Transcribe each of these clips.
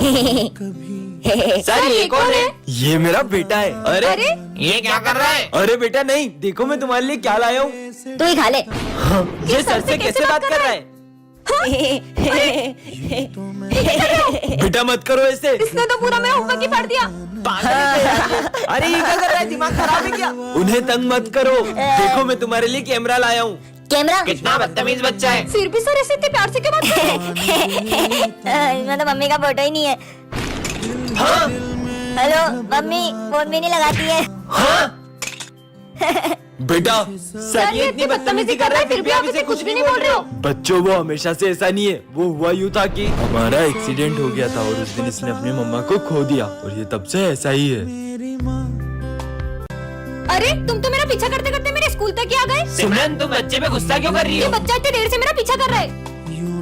Sir ये कौन है? ये मेरा बेटा है। अरे ये क्या कर रहा है? अरे बेटा नहीं, देखो मैं तुम्हारे लिए क्या लाया हूँ। तू ही खा ले। ये सर से कैसे बात कर रहा है? बेटा मत करो ऐसे। इसने तो पूरा मेरा होमवर्क ही पढ़ दिया। अरे ये क्या कर रहा है? दिमाग खराब है क्या? उन्हें तंग मत करो, देखो मैं तुम्हारे लिए कैमरा लाया हूँ। कैमरा? कितना बदतमीज बच्चा है। फिर भी सर ऐसे इतने प्यार से क्यों बात कर रहे हो? इसमें तो मम्मी का फोटो ही नहीं है। हाँ? हेलो मम्मी, फोन भी नहीं लगाती है। हाँ? बेटा सर ये इतनी बदतमीजी कर रहा है, फिर भी आप इसे कुछ भी नहीं बोल रहे हो। बच्चों वो हमेशा से ऐसा नहीं है। वो हुआ यूँ था कि हमारा एक्सीडेंट हो गया था और उस दिन इसने अपनी मम्मा को खो दिया और ये तब से ऐसा ही है। अरे तुम तो मेरा पीछा करते करते मेरे स्कूल तक ही आ गए। सिमरन तुम बच्चे पे गुस्सा क्यों कर रही ये हो? बच्चा इतनी देर से मेरा पीछा कर रहा है।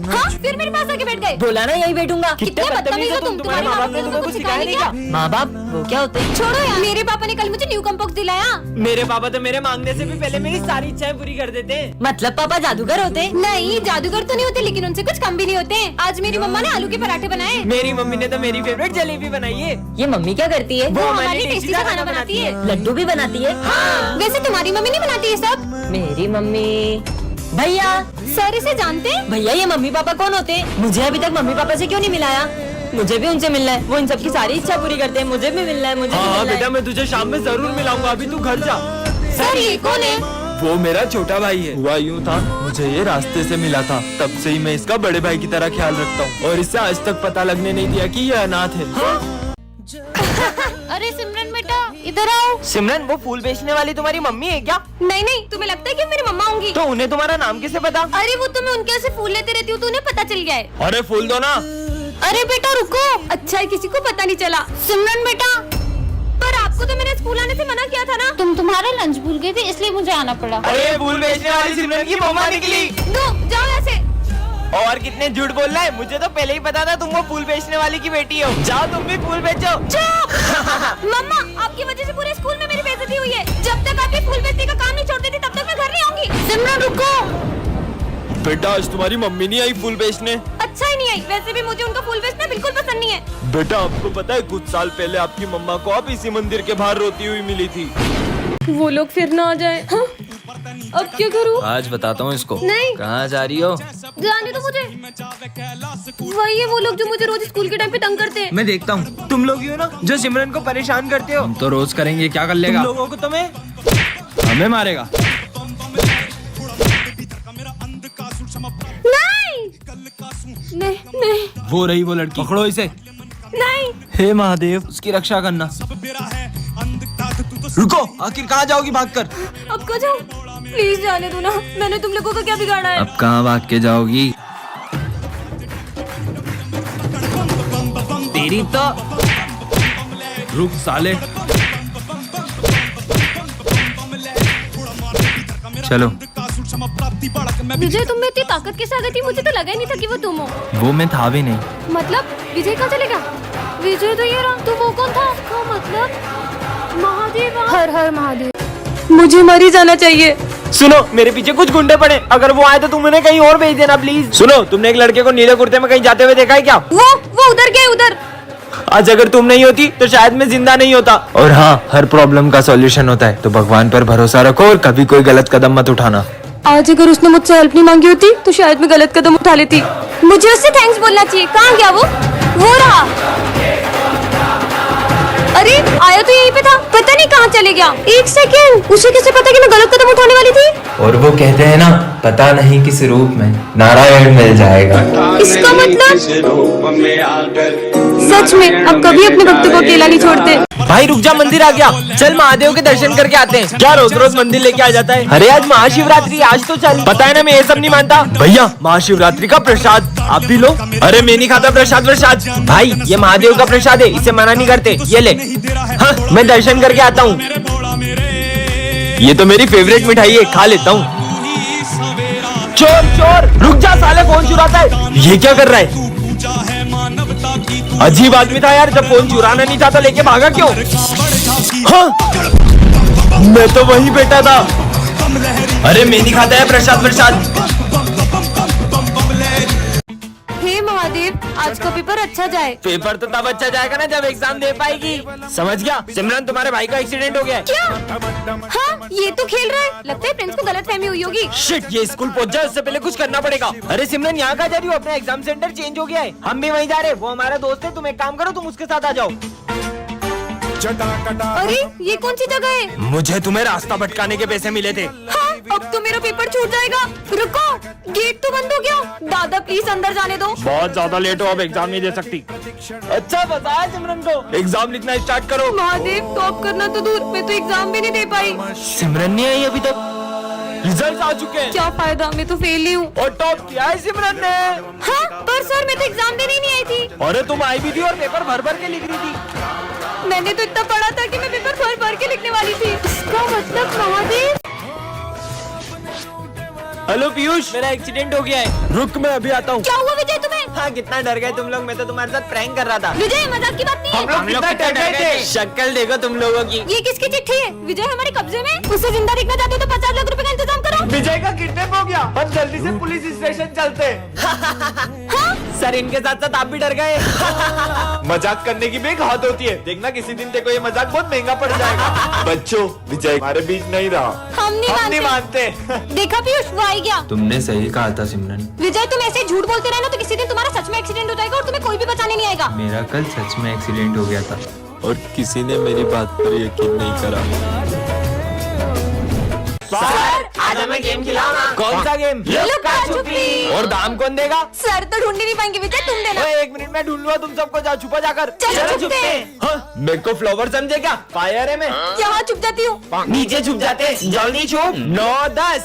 हाँ, फिर मेरे पास आके बैठ गए। बोला ना यही बैठूंगा। कितने बदतमीज हो तुम। तुम्हारे माँ बाप ने तुमको कुछ सिखाया नहीं क्या? माँ बाप वो क्या होते हैं? छोड़ो यार, मेरे पापा ने कल मुझे न्यू कम्पोक्स दिलाया। मेरे पापा तो मेरे मांगने से भी पहले मेरी सारी इच्छाएं पूरी कर देते हैं। मतलब पापा जादूगर होते हैं? नहीं, जादूगर तो नहीं होते, लेकिन उनसे कुछ कम भी नहीं होते। आज मेरी मम्मा ने आलू के पराठे बनाए। मेरी मम्मी ने तो मेरी फेवरेट जलेबी बनाई है। ये मम्मी क्या करती है? वो हमारी टेस्टी सा खाना बनाती है। लड्डू भी बनाती है? वैसे तुम्हारी मम्मी नहीं बनाती ये सब? मेरी मम्मी। भैया सर इसे जानते हैं? भैया ये मम्मी पापा कौन होते हैं? मुझे अभी तक मम्मी पापा से क्यों नहीं मिलाया? मुझे भी उनसे मिलना है। वो इन सबकी सारी इच्छा पूरी करते हैं। मुझे भी मिलना है, मुझे भी हाँ मिलना बेटा है। मैं तुझे शाम में जरूर मिलाऊंगा, अभी तू घर जा। सर ये कौन है? वो मेरा छोटा भाई है। हुआ यूँ था, मुझे ये रास्ते से मिला था, तब से ही मैं इसका बड़े भाई की तरह ख्याल रखता हूँ और इससे आज तक पता लगने नहीं दिया कि ये अनाथ है। अरे सिमरन बेटा इधर आओ। सिमरन वो फूल बेचने वाली तुम्हारी मम्मी है क्या? नहीं नहीं, तुम्हें लगता है कि मेरी मम्मा होंगी? तो उन्हें तुम्हारा नाम कैसे पता? अरे वो तो मैं उनके यहाँ से फूल लेते रहती हूँ, तो उन्हें पता चल गया है। अरे फूल दो ना। अरे बेटा रुको, अच्छा है किसी को पता नहीं चला। सिमरन बेटा, पर आपको तो मैंने स्कूल आने से मना किया था ना। तुम तुम्हारा लंच भूल गए थे, इसलिए मुझे आना पड़ा। अरे फूल बेचने वाली सिमरन की मम्मा निकली। दो जाओ ऐसे। और कितने झूठ बोल रहा है, मुझे तो पहले ही पता था तुम वो फूल बेचने वाली की बेटी हो। जाओ तुम भी फूल बेचो। मम्मा आपकी वजह से पूरे स्कूल में मेरी बेइज्जती हुई है। जब तक आप ये फूल बेचने का काम नहीं छोड़ देती तब तक मैं घर नहीं आऊंगी। सिमरन रुको। बेटा आज तुम्हारी मम्मी नहीं आई फूल बेचने? अच्छा ही नहीं आई, वैसे भी मुझे उनका फूल बेचना बिल्कुल पसंद नहीं है। बेटा आपको पता है कुछ साल पहले आपकी मम्मा को आप इसी मंदिर के बाहर रोती हुई मिली थी। वो लोग फिर ना आ जाए। हाँ? अब क्या करूँ? आज बताता हूँ इसको। नहीं। कहाँ जा रही हो? जाने दो मुझे। वही है वो लोग जो मुझे रोज स्कूल के टाइम पे तंग करते हैं। मैं देखता हूँ। तुम लोग ही हो ना जो सिमरन को परेशान करते हो? हम तो रोज करेंगे, क्या कर लेगा? तुम लोगों को तुम्हें हमें मारेगा। नहीं नहीं वो रही वो लड़की, पकड़ो इसे। नहीं। हे महादेव उसकी रक्षा करना। रुको, आखिर कहाँ जाओगी भागकर? अब कहाँ जाऊँ? प्लीज जाने दो ना, मैंने तुम लोगों का क्या बिगाड़ा है? अब कहाँ भाग के जाओगी? तेरी तो रुक साले। चलो। विजय तुम में इतनी ताकत कैसे आ गई थी? मुझे तो लगा ही नहीं था कि वो तुम हो। वो मैं था भी नहीं। मतलब विजय कहाँ चलेगा? विजय तो ये रहा, तो वो कौन था? उसका मतलब महादेव। हर हर महादेव। मुझे मर ही जाना चाहिए। सुनो मेरे पीछे कुछ गुंडे पड़े, अगर वो आए तो तुम उन्हें कहीं और भेज देना प्लीज। सुनो तुमने एक लड़के को नीले कुर्ते में कहीं जाते हुए देखा है क्या? वो उधर गए उधर। आज अगर तुम नहीं होती तो शायद मैं जिंदा नहीं होता। और हाँ, हर प्रॉब्लम का सॉल्यूशन होता है, तो भगवान पर भरोसा रखो और कभी कोई गलत कदम मत उठाना। आज अगर उसने मुझसे हेल्प नहीं मांगी होती तो शायद मैं गलत कदम उठा लेती। मुझे उससे थैंक्स बोलना चाहिए। कहाँ गया वो रहा। अरे आया तो यहीं पे था, पता नहीं कहाँ चले गया। एक सेकेंड, उसे कैसे पता कि मैं गलत कदम उठाने वाली थी? और वो कहते हैं ना, पता नहीं किस रूप में नारायण मिल जाएगा। इसका मतलब सच में अब कभी अपने भक्तों को अकेला नहीं छोड़ते। भाई रुक जा, मंदिर आ गया, चल महादेव के दर्शन करके आते हैं। क्या रोज रोज मंदिर लेके आ जाता है? अरे आज महाशिवरात्रि, आज तो चल। पता है ना मैं ये सब नहीं मानता। भैया महाशिवरात्रि का प्रसाद आप भी लो। अरे मैं नहीं खाता प्रसाद। भाई ये महादेव का प्रसाद है, इसे मना नहीं करते, ये ले। हाँ, मैं दर्शन करके आता हूँ। ये तो मेरी फेवरेट मिठाई है, खा लेता हूँ। चोर रुक जा साले, फोन चुराता है। ये क्या कर रहा है? अजीब आदमी था यार, जब फोन चुराना नहीं चाहता लेके भागा क्यों? हाँ, मैं तो वही बैठा था। अरे मैं नहीं खाता है प्रसाद। हे महादेव, आज का पेपर अच्छा जाए। पेपर तो तब अच्छा जाएगा ना जब एग्जाम दे पाएगी। समझ गया? सिमरन तुम्हारे भाई का एक्सीडेंट हो गया है। क्या? हाँ, ये तो खेल रहा है। लगता है प्रिंस को गलतफहमी हुई होगी। शिट, ये स्कूल पहुंच जाए उससे पहले कुछ करना पड़ेगा। अरे सिमरन यहाँ कहाँ जा रही हो? अपना एग्जाम सेंटर चेंज हो गया है। हम भी वहीं जा रहे हैं। वो हमारा दोस्त है। तुम एक काम करो, तुम उसके साथ आ जाओ। अरे ये कौन सी जगह है? मुझे तुम्हें रास्ता भटकाने के पैसे मिले थे। हाँ, अब तो मेरा पेपर छूट जाएगा। रुको, गेट तो बंद हो गया। दादा प्लीज अंदर जाने दो। बहुत ज्यादा लेट हो, अब एग्जाम नहीं दे सकती। अच्छा बताया सिमरन को, एग्जाम लिखना स्टार्ट करो। महादेव, टॉप करना तो दूर, मैं तो एग्जाम भी नहीं दे पाई। सिमरन नहीं आई अभी तक। रिजल्ट आ चुके हैं। क्या फायदा, मैं तो फेल ही हूँ। और टॉप किया है सिमरन ने। हाँ, पर सर मैं तो एग्जाम देने ही नहीं आई थी। अरे तुम आई भी थी और पेपर भर भर के लिख रही थी। मैंने तो इतना पढ़ा था कि मैं पेपर भर भर के लिखने वाली थी। इसका मतलब महादेव। हेलो पीयूष, मेरा एक्सीडेंट हो गया है। रुक, मैं अभी आता हूँ। क्या हुआ विजय तुम्हें? हाँ, कितना डर गए तुम लोग। मैं तो तुम्हारे साथ प्रैंक कर रहा था। विजय, मजाक की बात नहीं है। हम लोग कितना डर गए थे। शक्ल देखो तुम लोगों की। ये किसकी चिट्ठी है? विजय हमारे कब्जे में। उसे जिंदा देखना चाहते हो तो 50 लाख रुपए का इंतजाम करो। विजय का किडनैप हो गया। हम जल्दी से पुलिस स्टेशन चलते। हाँ? सर, इनके साथ साथ आप भी डर गए। मजाक करने की भी एक हद होती है। देखना किसी दिन देखो ये मजाक बहुत महंगा पड़ जाएगा। बच्चों, विजय हमारे बीच नहीं रहा। हम नहीं मानते। देखा पीयूष, वो आ गया। तुमने सही कहा था सिमरन। विजय, तुम ऐसे झूठ बोलते रहना तो किसी दिन तुम्हारा सच में एक्सीडेंट हो जाएगा और तुम्हें कोई भी बचाने नहीं आएगा। मेरा कल सच में एक्सीडेंट हो गया था और किसी ने मेरी बात पर यकीन नहीं करा। सर, आज हमें गेम खिलाओ ना। कौन सा गेम? लुका छुपी। और दाम कौन देगा? सर तो ढूंढ ही नहीं पाएंगे विजय, तुम देना। ओए, 1 मिनट में ढूंढ लूंगा। तुम सबको जाओ, छुपा जाकर। चलो छुपते हैं। हाँ, मेरे को फ्लावर समझे क्या? फायर है मैं। यहाँ छुप जाती हूँ। नीचे छुप जाते। जल्दी छुप। 9-10।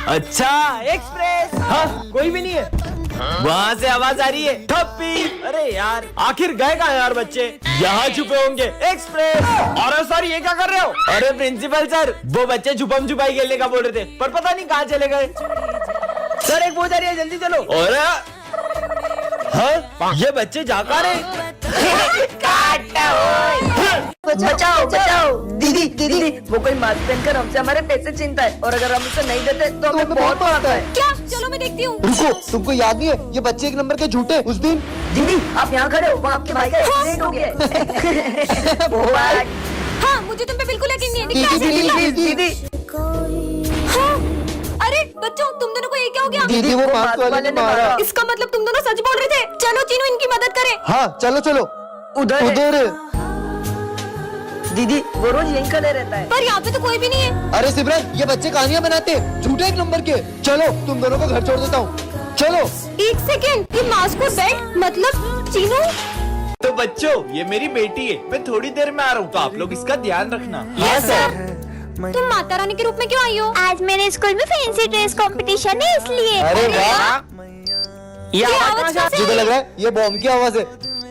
अच्छा, एक्सप्रेस। हाँ, कोई भी नहीं है। वहाँ से आवाज आ रही है, ठप्पी। अरे यार, आखिर गए कहाँ यार बच्चे? यहाँ छुपे होंगे। एक्सप्रेस। अरे सर, ये क्या कर रहे हो? अरे प्रिंसिपल सर, वो बच्चे छुपम छुपाई खेलने का बोल रहे थे, पर पता नहीं कहाँ चले गए। सर, एक वो जा रही है, जल्दी चलो। और हाँ, ये बच्चे जा कहाँ रहे? बचाओ बचाओ। दीदी दीदी, वो कोई मास्क पहनकर हमसे हमारे पैसे छीनता है और अगर हम उसे नहीं देते तो हमें बहुत मारता है। क्या? चलो मैं देखती हूँ। रुको, तुमको याद नहीं है ये बच्चे 1 नंबर के झूठे उस दिन? दीदी, आप यहाँ खड़े हो, वो आपके भाई का एक्सीडेंट हो गया है। हाँ, मुझे तुम पे बिल्कुल यकीन नहीं है। दिखला। दीदी हाँ? अरे बच्चों, तुम दोनों को ये क्या हो गया? दीदी, वो मास्क वाले ने मारा। इसका मतलब तुम दोनों सच बोल रहे थे। चलो चीनू, इनकी मदद करें। हाँ, चलो चलो। उधर। दीदी, वो रोज यहीं खड़े रहता है। पर यहाँ पे तो कोई भी नहीं है। अरे सिमरन, ये बच्चे कहानियां बनाते हैं, झूठे 1 नंबर के। चलो, तुम दोनों को घर छोड़ देता हूँ। चलो। 1 सेकेंड, ये मास्क और बेड, मतलब चीनू। तो बच्चों, ये मेरी बेटी है। मैं थोड़ी देर में आ रहा हूँ, तो आप लोग इसका ध्यान रखना। Yes sir. तुम माता रानी के रूप में क्यों आई हो? आज मेरे स्कूल में फैंसी ड्रेस कंपटीशन है, इसलिए। अरे वाह, ये आवाज कहाँ से मुझे लग रहा है ये बॉम्ब की आवाज है।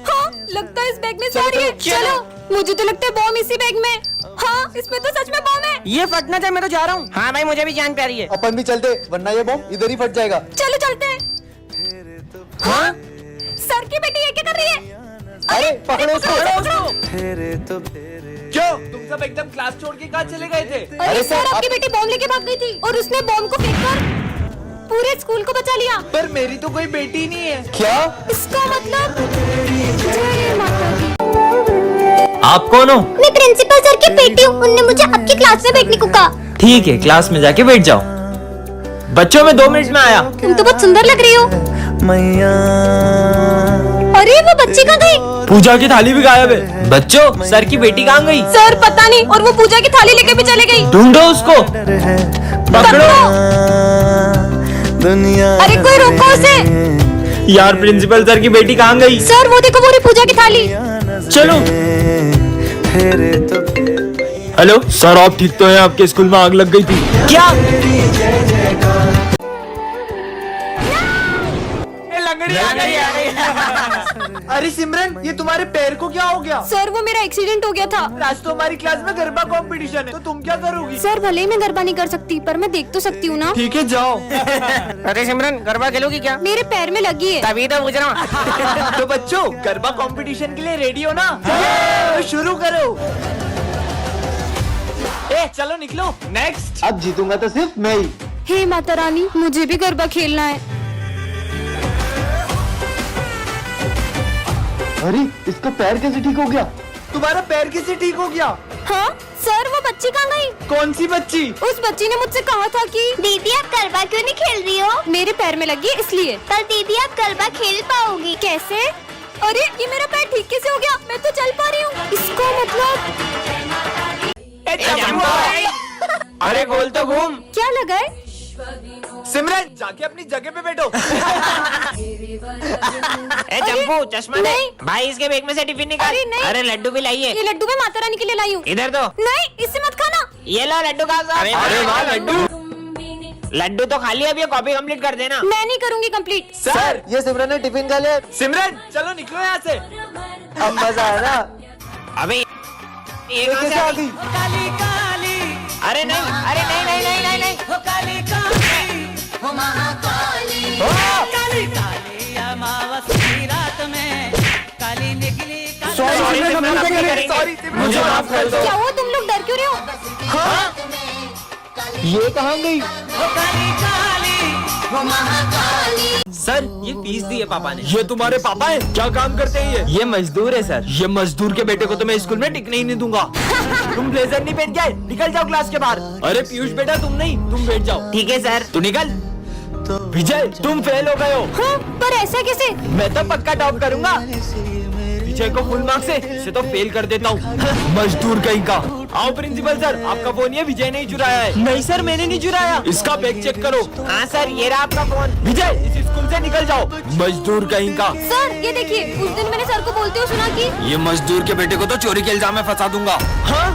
हाँ, लगता है इस बैग में से आ रही है। चलो, मुझे तो लगता है बॉम्ब इसी बैग में। हाँ, इसमें तो सच में बॉम्ब है। ये फटना चाहिए, मैं तो जा रहा हूँ। हाँ भाई, मुझे भी जान प्यारी है। अपन भी चलते, वरना ये बॉम्ब इधर ही फट जाएगा। चलो चलते हैं। हाँ? सर की बेटी ये क्या कर रही है? अरे पकड़ो उसको। क्यों? तुम सब एकदम क्लास छोड़ के कहाँ चले गए थे? अरे सर, आपकी बेटी बॉम्ब लेके भाग गई थी और उसने बॉम्ब को फेंककर पूरे स्कूल को बचा लिया। पर मेरी तो कोई बेटी नहीं है। क्या? इसका मतलब जय माता दी। आप कौन हो? मैं प्रिंसिपल सर की बेटी हूँ। उनने मुझे आपकी क्लास में बैठने को कहा। ठीक है, क्लास में जाके बैठ जाओ। बच्चों, मैं 2 मिनट में आया। तुम तो बहुत सुंदर लग रही हो। अरे वो बच्ची कहाँ गई? पूजा की थाली भी गायब है। बच्चों, सर की बेटी कहाँ गई? सर पता नहीं, और वो पूजा की थाली लेके भी चले गई। ढूंढो उसको, पकड़ो। अरे कोई रोको उसे। यार, प्रिंसिपल सर की बेटी कहाँ गई? सर वो देखो, वो रही पूजा की थाली। चलो। हेलो सर, आप ठीक तो हैं? आपके स्कूल में आग लग गई थी क्या? लंगड़ी आ गई। अरे सिमरन, ये तुम्हारे पैर को क्या हो गया? सर वो मेरा एक्सीडेंट हो गया था। आज तो हमारी क्लास में गरबा कंपटीशन है, तो तुम क्या करोगी? सर भले ही मैं गरबा नहीं कर सकती, पर मैं देख तो सकती हूँ ना। ठीक है, जाओ। अरे सिमरन, गरबा खेलोगी क्या? मेरे पैर में लगी है। तभी तो पूछ रहा हूँ। तो बच्चों, गरबा कंपटीशन के लिए रेडी हो ना? तो शुरू करो। चलो निकलो। नेक्स्ट। अब जीतूंगा तो सिर्फ मैं ही। हे माता रानी, मुझे भी गरबा खेलना है। अरे इसका पैर कैसे ठीक हो गया? तुम्हारा पैर कैसे ठीक हो गया? हाँ सर, वो बच्ची कहाँ गई? कौन सी बच्ची? उस बच्ची ने मुझसे कहा था कि दीदी आप गरबा क्यों नहीं खेल रही हो? मेरे पैर में लगी है इसलिए। पर दीदी आप गरबा खेल पाओगी कैसे? अरे ये मेरा पैर ठीक कैसे हो गया? मैं तो चल पा रही हूँ। इसको मतलब अरे गोल तो घूम। क्या लगा है? सिमरन जाके अपनी जगह पे बैठो। ए चंपू, चश्मा दे। नहीं। भाई इसके बैग में से टिफिन निकाल। अरे नहीं। अरे लड्डू भी लाइए। ये लड्डू मैं माता रानी के लिए लाई हूँ। इधर दो। नहीं, इससे मत खाना। ये लो लड्डू खा लो। अरे वाह लड्डू। लड्डू तो खा लिया, अब ये कॉपी कंप्लीट कर देना। मैं नहीं करूँगी कंप्लीट। सर ये सिमरन ने टिफिन खा लिया। सिमरन चलो निकलो यहाँ से। अब मजा आया ना? अबे ये कहाँ से कैसे आ आ गई? गई? अरे नहीं, अरे नहीं नहीं नहीं नहीं नहीं। सॉरी Sorry, सिमरन, हम सिमरन, नहीं हम करेंगे। नहीं सॉरी करेंगे। सिमरन, मुझे माफ कर दो। क्या हुआ, तुम लोग डर क्यों रहे हो? ये कहाँ गई? सर ये फीस दी है पापा ने। ये तुम्हारे पापा हैं? क्या काम करते हैं ये मजदूर है सर। ये मजदूर के बेटे को तो मैं स्कूल में टिकने ही नहीं दूंगा। तुम ब्लेजर नहीं पहन के आए, निकल जाओ क्लास के बाहर। अरे पीयूष बेटा तुम नहीं, तुम बैठ जाओ। ठीक है सर। तू निकल। विजय तुम फेल हो गए हो। हाँ, पर ऐसा कैसे? मैं तो पक्का टॉप करूंगा। विजय को फुल मार्क्स से इसे तो फेल कर देता हूँ। मजदूर कहीं का। आओ प्रिंसिपल सर, आपका फोन ये विजय ने ही चुराया है। नहीं सर मैंने नहीं चुराया। इसका बैग चेक करो। हाँ सर, ये रहा आपका फोन। विजय इस स्कूल से निकल जाओ, मजदूर कहीं का। सर ये देखिए, उस दिन मैंने सर को बोलते हुए सुना कि ये मजदूर के बेटे को तो चोरी के इल्जाम में फंसा दूंगा। हाँ